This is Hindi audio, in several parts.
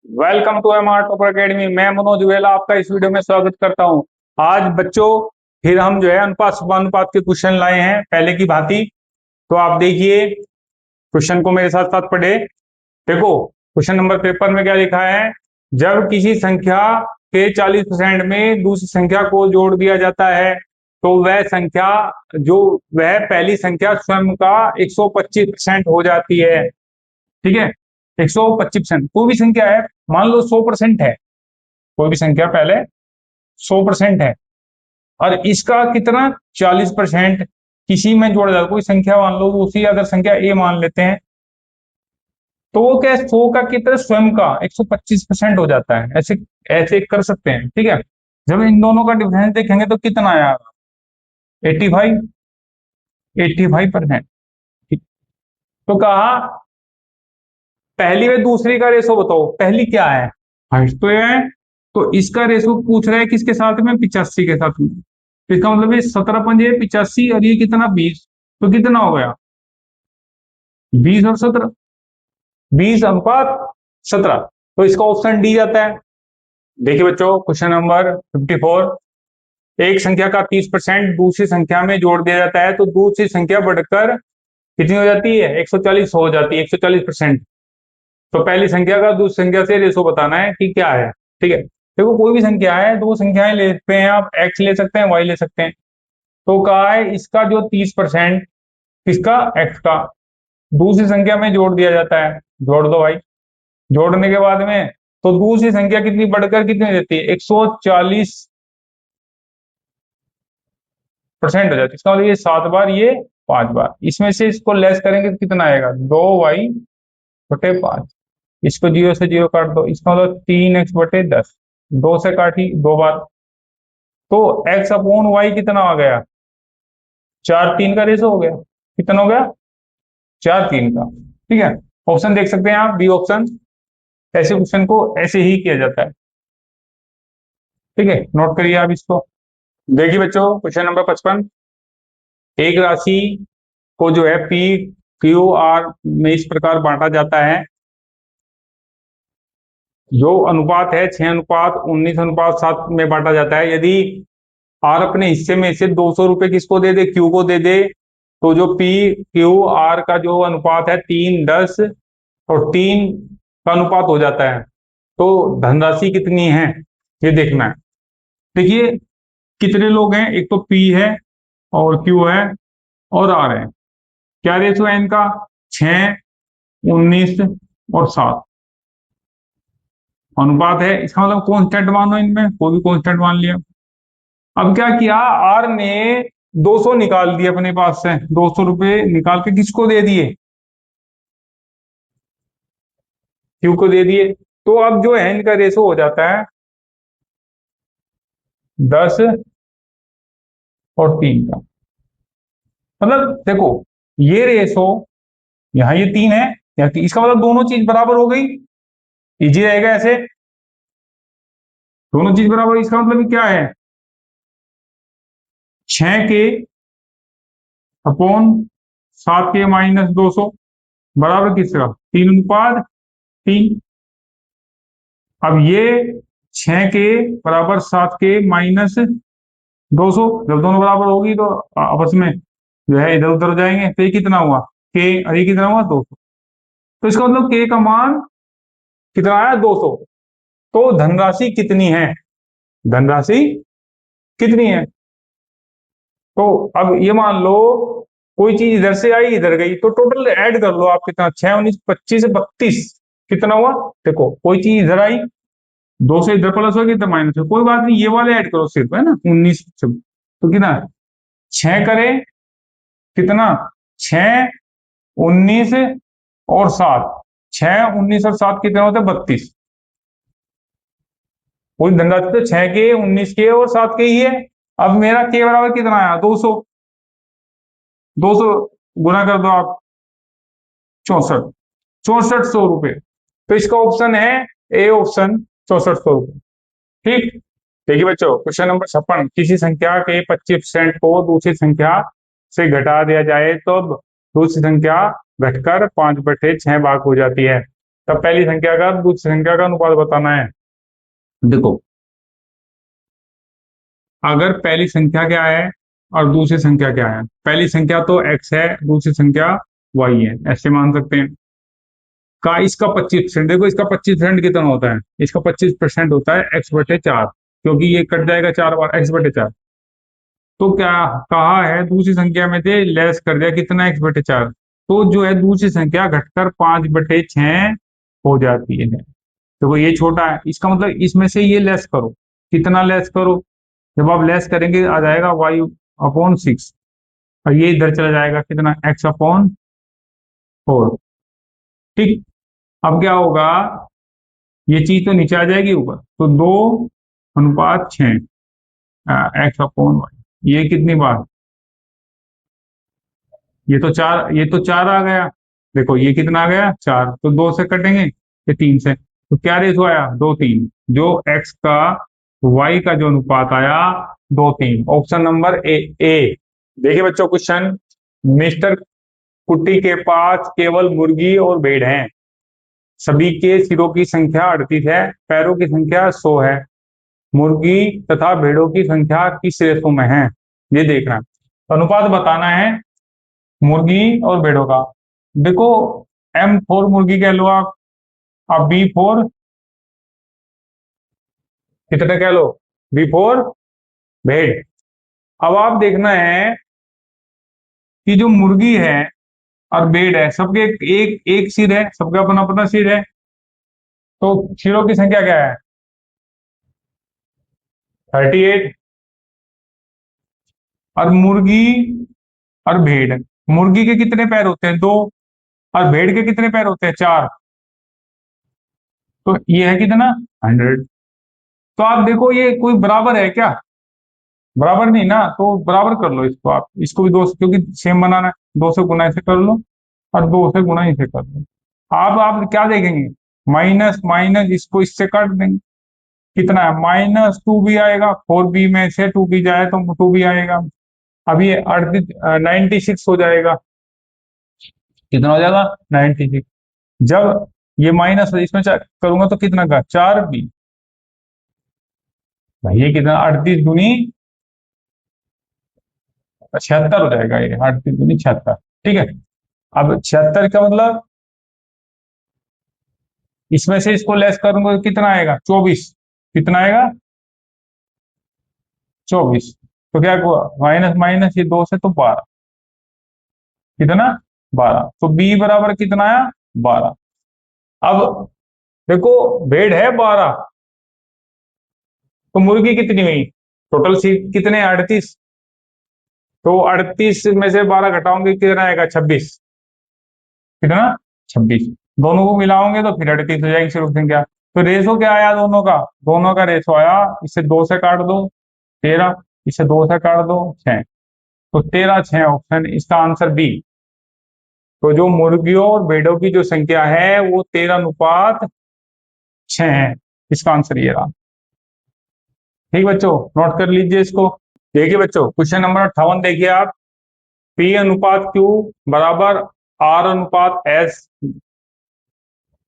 Welcome to M R topper academy. Manoj मनोज वेला आपका इस वीडियो में स्वागत करता हूं। आज बच्चों फिर हम जो है अनुपात समानुपात के क्वेश्चन लाए हैं पहले की भांति। तो आप देखिए क्वेश्चन को मेरे साथ साथ पढ़े। देखो क्वेश्चन नंबर पेपर में क्या लिखा है। जब किसी संख्या के 40% में दूसरी संख्या को जोड़ दिया जाता है तो वह संख्या जो वह पहली संख्या स्वयं का 125% हो जाती है। ठीक है, 125%। कोई भी संख्या है, मान लो 100% है, कोई भी संख्या पहले 100% है और इसका कितना 40% किसी में जोड़ा जाता है। कोई संख्या मान लो, उसी अगर संख्या ए मान लेते हैं तो वो क्या 100 का कितना स्वयं का 125% हो जाता है। ऐसे ऐसे कर सकते हैं। ठीक है, जब इन दोनों का डिफरेंस देखेंगे तो कितना आया 85, 85%। तो कहा पहली व दूसरी का रेशो बताओ। पहली क्या है, हाइट तो ये है, तो इसका रेशो पूछ रहा है किसके साथ में, 85 के साथ में। तो इसका मतलब ये 17 पंजे 85 और ये कितना 20, तो कितना हो गया 20 और 17, 20:17। तो इसका ऑप्शन डी जाता है। देखिए बच्चों क्वेश्चन नंबर 54, एक संख्या का 30% दूसरी संख्या में जोड़ दिया जाता है तो दूसरी संख्या बढ़कर कितनी हो जाती है, 140 हो जाती है, 140%। तो पहली संख्या का दूसरी संख्या से रेशो बताना है कि क्या है। ठीक है, देखो कोई भी संख्या है, दो संख्याएं ले सकते हैं आप, एक्स ले सकते हैं, वाई ले सकते हैं। तो कहा है इसका जो 30% किसका, एक्स का, दूसरी संख्या में जोड़ दिया जाता है। जोड़ दो भाई, जोड़ने के बाद में तो दूसरी संख्या कितनी बढ़कर कितनी देती है, 140% हो जाती है। इसका मतलब ये 7 बार, ये 5 बार। इसमें से इसको लेस करेंगे तो कितना आएगा, 2y/5। इसको 0 से 0 काट दो, इसका मतलब 3x/10। 2 से काटी 2 बार, तो x/y कितना आ गया, 4:3 का रेशो हो गया। कितना हो गया, 4:3 का। ठीक है, ऑप्शन देख सकते हैं आप, बी ऑप्शन। ऐसे क्वेश्चन को ऐसे ही किया जाता है। ठीक है, नोट करिए आप इसको। देखिए बच्चों क्वेश्चन नंबर 55, एक राशि को जो है पी क्यू आर में इस प्रकार बांटा जाता है। जो अनुपात है 6:19:7 में बांटा जाता है। यदि आर अपने हिस्से में से 200 रुपए किसको दे दे, क्यू को दे दे, तो जो पी क्यू आर का जो अनुपात है 3:10 और 3 का अनुपात हो जाता है। तो धनराशि कितनी है ये देखना है। देखिए कितने लोग हैं, एक तो पी है और क्यू है और आर है। क्या रेशो है इनका, 6, 19 और 7 अनुपात है। इसका मतलब कॉन्स्टेंट मानो, इनमें कोई भी कॉन्स्टेंट मान लिया। अब क्या किया, आर ने 200 निकाल दिए अपने पास से, 200 रुपए निकाल के किसको दे दिए, क्यू को दे दिए। तो अब जो है इनका रेशो हो जाता है 10 और 3 का। मतलब देखो ये रेशो, यहाँ ये 3 है, यहाँ 3, इसका मतलब दोनों चीज बराबर हो गई। इजी रहेगा ऐसे, दोनों चीज बराबर। इसका मतलब क्या है, 6 के/7 के बराबर किसका, 3:3। अब ये 6 के/7 के-200, जब दोनों बराबर होगी तो आपस में जो है इधर उधर जाएंगे। तो ये कितना हुआ के, और ये कितना हुआ 200। तो इसका मतलब के का मान कितना आया, 200। तो धनराशि कितनी है, धनराशि कितनी है। तो अब ये मान लो कोई चीज इधर से आई इधर गई, तो टोटल ऐड कर लो आप, कितना 6, 19, 25, 32 कितना हुआ। देखो कोई चीज इधर आई, 2 से इधर प्लस होगी तो माइनस हो, कोई बात नहीं, ये वाले ऐड करो सिर्फ, है ना, 19 सब। तो कितना 6 करे कितना, 6, 19 और 7, 6, 19 और 7 कितने होते, 32। कोई धनराशि तो 6 के, 19 के और 7 के ही है। अब मेरा के बराबर कितना आया, 200। 200 गुना कर दो आप, 64, 6400 रुपए। तो इसका ऑप्शन है ए ऑप्शन, 6400 रुपए। ठीक। देखिए बच्चों क्वेश्चन नंबर 56, किसी संख्या के 25% को दूसरी संख्या से घटा दिया जाए तो दूसरी संख्या घटकर 5/6 भाग हो जाती है। तब पहली संख्या का दूसरी संख्या का अनुपात बताना है। देखो, अगर पहली संख्या क्या है और दूसरी संख्या क्या है, पहली संख्या तो x है, दूसरी संख्या y है, ऐसे मान सकते हैं। का इसका 25%, देखो इसका 25% कितना होता है, इसका 25% होता है x/4, क्योंकि ये कट जाएगा 4 बार, x/4। तो क्या कहा है, दूसरी संख्या में से लेस कर दिया कितना, x/4, तो जो है दूसरी संख्या घटकर 5/6 हो जाती है। देखो ये छोटा है, इसका मतलब इसमें से ये लेस करो, कितना लेस करो, जब आप लेस करेंगे आ जाएगा y/6, और ये इधर चला जाएगा कितना, x/4। ठीक, अब क्या होगा, ये चीज तो नीचे आ जाएगी ऊपर, तो 2:6 x/y, ये कितनी बार, ये तो चार आ गया। देखो ये कितना आ गया, 4, तो 2 से कटेंगे, ये 3 से, तो क्या रेशो आया, 2:3, जो x का y का जो अनुपात आया 2:3, ऑप्शन नंबर ए। देखिए बच्चों क्वेश्चन, मिस्टर कुट्टी के पास केवल मुर्गी और भेड़ हैं, सभी के सिरों की संख्या 38 है, पैरों की संख्या 100 है, मुर्गी तथा भेड़ों की संख्या किस रेशो में है, ये देखना है। तो अनुपात बताना है मुर्गी और भेड़ों का। देखो M4 मुर्गी कह लो आप, अब B4 कितने कह लो, B4 भेड़। अब आप देखना है कि जो मुर्गी है और भेड़ है, सबके एक एक सिर है, सबका अपना अपना सिर है, तो सिरों की संख्या क्या है, 38। और मुर्गी और भेड़, मुर्गी के कितने पैर होते हैं, 2, और भेड़ के कितने पैर होते हैं, 4, तो ये है कितना, 100। तो आप देखो ये कोई बराबर है क्या, बराबर नहीं ना, तो बराबर कर लो इसको, आप इसको भी 2 से, क्योंकि सेम बनाना है, 2 से गुना इसे कर लो और 2 से गुना इसे कर लो। आप क्या देखेंगे, माइनस माइनस इसको इससे काट देंगे, कितना है, -2 भी आएगा, 4b में से 2b जाए तो 2 भी आएगा। अब ये 96 हो जाएगा, कितना हो जाएगा, 96। जब ये माइनस इसमें करूंगा तो कितना का, 4b, भाई ये कितना, 38 दूनी 76 हो जाएगा, ये 38 दूनी 76। ठीक है, अब 76 का मतलब इसमें से इसको लेस करूंगा तो कितना आएगा, 24, कितना आएगा, 24। तो क्या हुआ, माइनस माइनस ये 2 से तो 12, कितना, 12, तो b बराबर कितना आया, 12। अब देखो भेड़ है 12, तो मुर्गी कितनी हुई, टोटल सीट कितने, 38, तो 38 में से 12 घटाओगे कितना आएगा, 26, कितना, 26, दोनों को मिलाओगे तो फिर 38 हो जाएगी सिर्फ संख्या। तो रेशो क्या आया दोनों का रेशो आया, इसे 2 से काट दो 13, इसे 2 से काट दो 6, तो 13/6 ऑप्शन, इसका आंसर बी। तो जो मुर्गियों और भेड़ों की जो संख्या है वो 13:6 है, इसका आंसर ये रहा। ठीक बच्चों, नोट कर लीजिए इसको। देखिए बच्चों क्वेश्चन नंबर 58 देखिए आप, P/Q बराबर R/S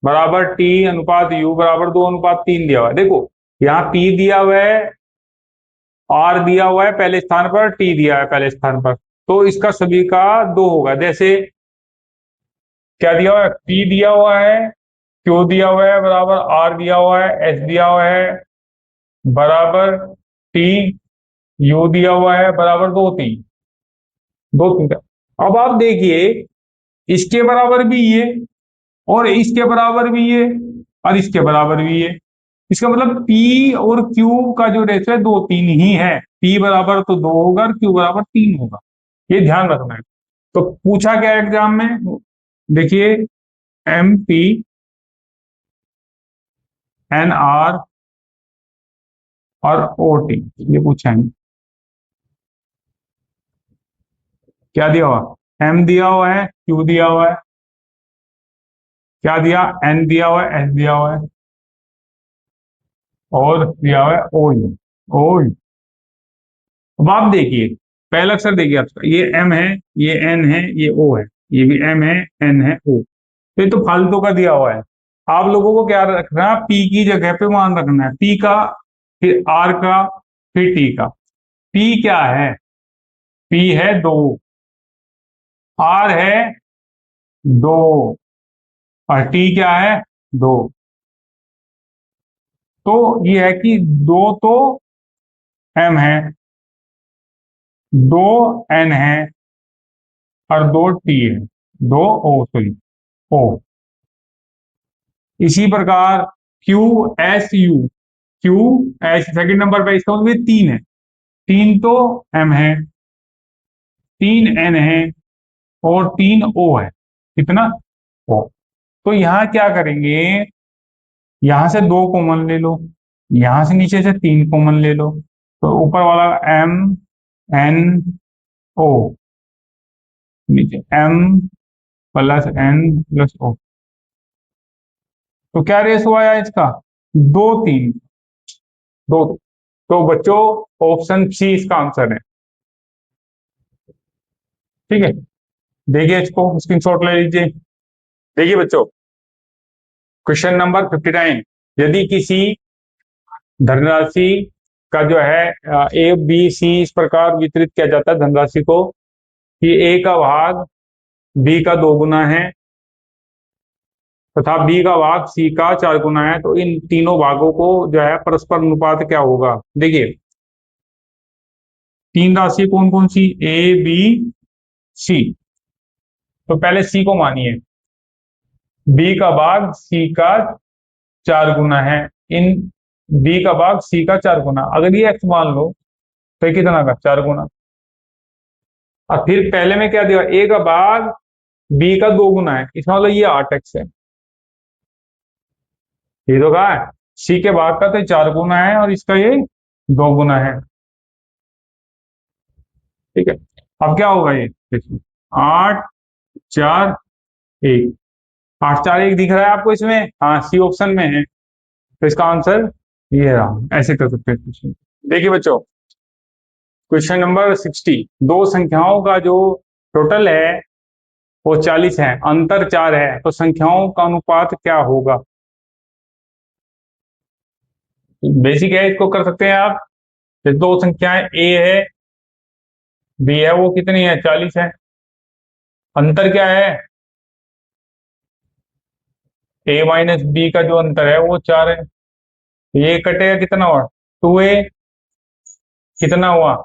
बराबर T/U बराबर 2/3 दिया हुआ है। देखो यहाँ P दिया हुआ है, R दिया हुआ है पहले स्थान पर, T दिया है पहले स्थान पर, तो इसका सभी का 2 होगा। जैसे क्या दिया हुआ है, P दिया हुआ है, Q दिया हुआ है बराबर, R दिया हुआ है, S दिया हुआ है बराबर T, U दिया हुआ है बराबर 2 3 अब आप देखिए इसके बराबर भी ये, और इसके बराबर भी ये, और इसके बराबर भी ये, इसका मतलब P और Q का जो रेशो है 2 3 ही है, P बराबर तो 2 होगा और Q बराबर 3 होगा, ये ध्यान रखना है। तो पूछा क्या एग्जाम में, देखिए MP/NR और OT, ये पूछा है, क्या दिया हुआ, M दिया हुआ है, Q दिया हुआ है, क्या दिया, N दिया हुआ है, S दिया हुआ है, और दिया हुआ है O। अब आप देखिए पहला अक्षर देखिए आपका, ये M है, ये N है, ये O है, ये भी M है, N है, O, तो ये तो फालतू का दिया हुआ है, आप लोगों को क्या रखना है, पी की जगह पे मान रखना है, पी का, फिर आर का, फिर टी का। पी क्या है? पी है 2, आर है 2, और टी क्या है? 2। तो ये है कि 2 तो एम है, 2 एन है, और 2 टी है, 2 ओ, सॉरी, ओ। इसी प्रकार Q S U, Q S second number पे, इसका मतलब 3 है, 3 तो एम है, 3 एन है, और 3 ओ है। कितना? ओ। तो यहां क्या करेंगे, यहां से 2 कॉमन ले लो, यहां से नीचे से 3 कॉमन ले लो, तो ऊपर वाला एम एन ओ, नीचे m plus n plus o. तो क्या रेशो आया इसका? 2:3, 2। तो बच्चों ऑप्शन सी इसका आंसर है। ठीक है, देखिए इसको स्क्रीनशॉट ले लीजिए। देखिए बच्चों, क्वेश्चन नंबर 59, यदि किसी धनराशि का जो है ए बी सी इस प्रकार वितरित किया जाता है धनराशि को कि ए का भाग बी का 2 गुना है तथा बी का भाग सी का 4 गुना है, तो इन तीनों भागों को जो है परस्पर अनुपात क्या होगा? देखिए, 3 राशि कौन कौन सी? ए बी सी। तो पहले सी को मानिए, बी का भाग सी का 4 गुना है, इन बी का भाग सी का 4 गुना, अगर ये एक्स मान लो तो ये कितना का 4 गुना। और फिर पहले में क्या दिया, ए का भाग बी का 2 गुना है, इसका मतलब ये 8x है। ये तो कहा है सी के भाग का तो 4 गुना है और इसका ये 2 गुना है। ठीक है, अब क्या होगा ये देखिए, 8, 4, 1, 8, 4, 1 दिख रहा है आपको इसमें? हाँ, सी ऑप्शन में है, तो इसका आंसर ये रहा। ऐसे कर सकते हैं क्वेश्चन। देखिए बच्चों, क्वेश्चन नंबर 60, दो संख्याओं का जो टोटल है वो 40 है, अंतर 4 है, तो संख्याओं का अनुपात क्या होगा? बेसिक है, इसको कर सकते हैं आप। दो संख्याएं ए है बी है, वो कितनी है? 40 है। अंतर क्या है? ए माइनस बी का जो अंतर है वो 4 है। तो ये कटेगा, कितना हुआ? 2a, कितना हुआ?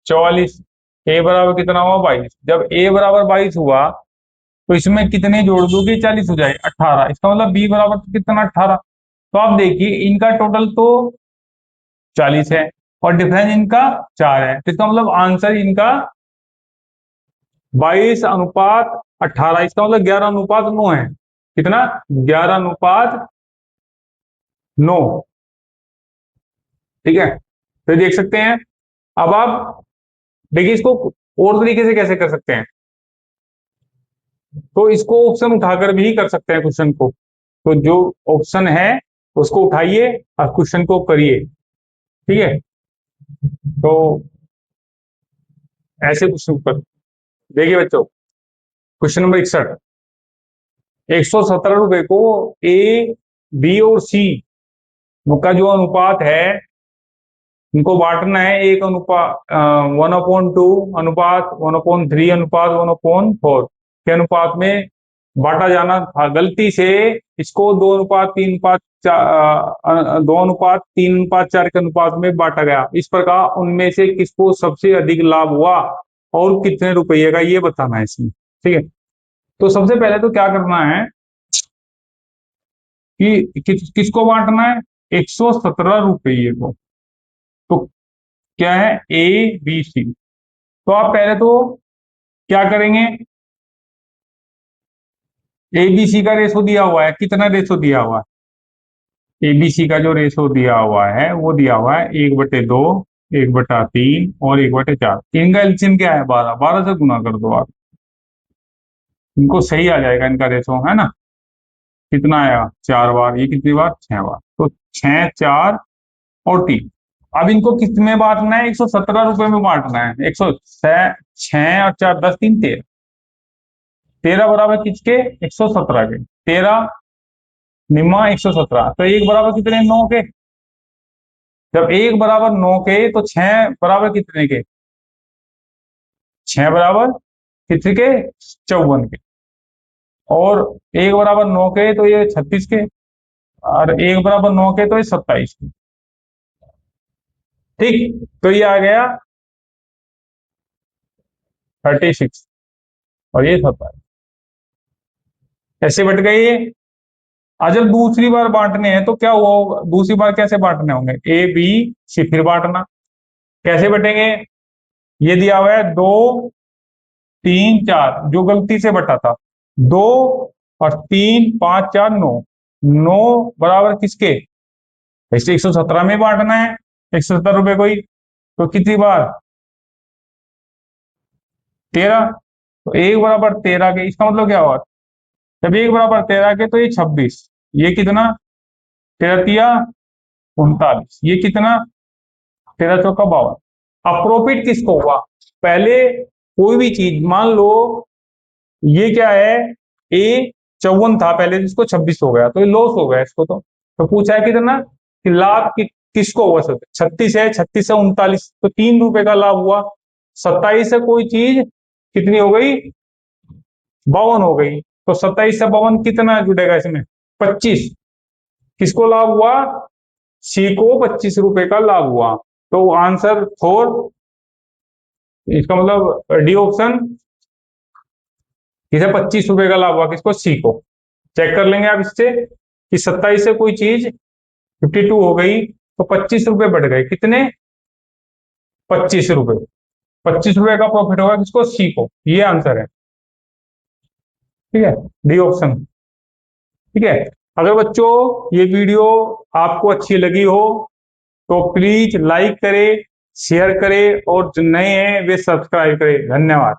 44। ए बराबर कितना हुआ? 22। जब ए बराबर 22 हुआ तो इसमें कितने जोड़ दोगे 40 हो जाए? 18। इसका मतलब बी बराबर तो कितना? 18। तो आप देखिए, इनका टोटल तो 40 है और डिफरेंस इनका 4 है, तो इसका मतलब आंसर इनका 22:18। इसका मतलब 11:9 है। कितना? 11:9। ठीक है, तो देख सकते हैं। अब आप देखिए, इसको और तरीके से कैसे कर सकते हैं, तो इसको ऑप्शन उठाकर भी कर सकते हैं क्वेश्चन को। तो जो ऑप्शन है उसको उठाइए और क्वेश्चन को करिए। ठीक है, तो ऐसे क्वेश्चन पर देखिए बच्चों, क्वेश्चन नंबर 61, 117 रुपए को ए बी और सी का जो अनुपात है इनको बांटना है, एक अनुपात 1/2 अनुपात 1/3 अनुपात 1/4 के अनुपात में बांटा जाना था। गलती से इसको 2:3:4 के अनुपात में बांटा गया। इस प्रकार उनमें से किसको सबसे अधिक लाभ हुआ और कितने रुपये का, ये बताना है इसमें। ठीक है, तो सबसे पहले तो क्या करना है कि किसको बांटना है? 117 रुपये को। तो क्या है? A B C. तो आप पहले तो क्या करेंगे, एबीसी का रेशो दिया हुआ है, कितना रेशो दिया हुआ है? एबीसी का जो रेशो दिया हुआ है वो दिया हुआ है 1/2, 1/3 और 1/4। इनका एलसीएम क्या है? 12। 12 से गुना कर दो आप, इनको सही आ जाएगा इनका रेशो, है ना? कितना आएगा? 4 बार। ये कितनी बार? 6 बार। तो 6, 4 और 3। अब इनको किस में बांटना है? 117 रुपए में बांटना है। 106, 6 और 4, 10, 3, 13। 13 बराबर किसके? 117 के। 13 निम्मा 117, तो 1 बराबर कितने, 9 के। जब 1 बराबर 9 के तो 6 बराबर कितने के, 6 बराबर कितने के, 54 के। और 1 बराबर 9 के तो ये 36 के, और 1 बराबर 9 के तो ये 27 के। ठीक, तो ये आ गया 36 और ये 27, ऐसे बट गए ये। आज जब दूसरी बार बांटने हैं तो क्या हुआ होगा, दूसरी बार कैसे बांटने होंगे, ए बी सी, फिर बांटना। कैसे बटेंगे, ये दिया हुआ है 2 3 4, जो गलती से बटा था 2 और 3 5 4 9, 9 बराबर किसके, इसे 117 में बांटना है, 170 रुपए को ही। तो कितनी बार, 13। तो 1 बराबर 13 के, इसका मतलब क्या हुआ, जब 1 बराबर 13 के तो ये 26, ये कितना, 13 तिया 39, ये कितना, 13 चौका 52। अब प्रॉफिट किसको हुआ, पहले कोई भी चीज मान लो ये क्या है, ए 54 था पहले, जिसको 26 हो गया तो ये लॉस हो गया इसको। तो पूछा है कितना, कि लाभ किसको हुआ, 36 है, 36 से 39, तो 3 रुपए का लाभ हुआ। 27 से कोई चीज कितनी हो गई, 52 हो गई। तो 27 से 52 कितना जुड़ेगा इसमें, 25। किसको लाभ हुआ, सी को 25 रुपए का लाभ हुआ। तो आंसर 4, इसका मतलब डी ऑप्शन, किसे 25 रुपए का लाभ हुआ, किसको, सी को। चेक कर लेंगे आप इससे कि 27 से कोई चीज 52 हो गई तो 25 रुपए बढ़ गए, कितने, 25 रुपए। 25 रुपए का प्रॉफिट होगा किसको, सी को। ये आंसर है, ठीक है, डी ऑप्शन। ठीक है, अगर बच्चों ये वीडियो आपको अच्छी लगी हो तो प्लीज लाइक करें, शेयर करें, और जो नए हैं वे सब्सक्राइब करें। धन्यवाद।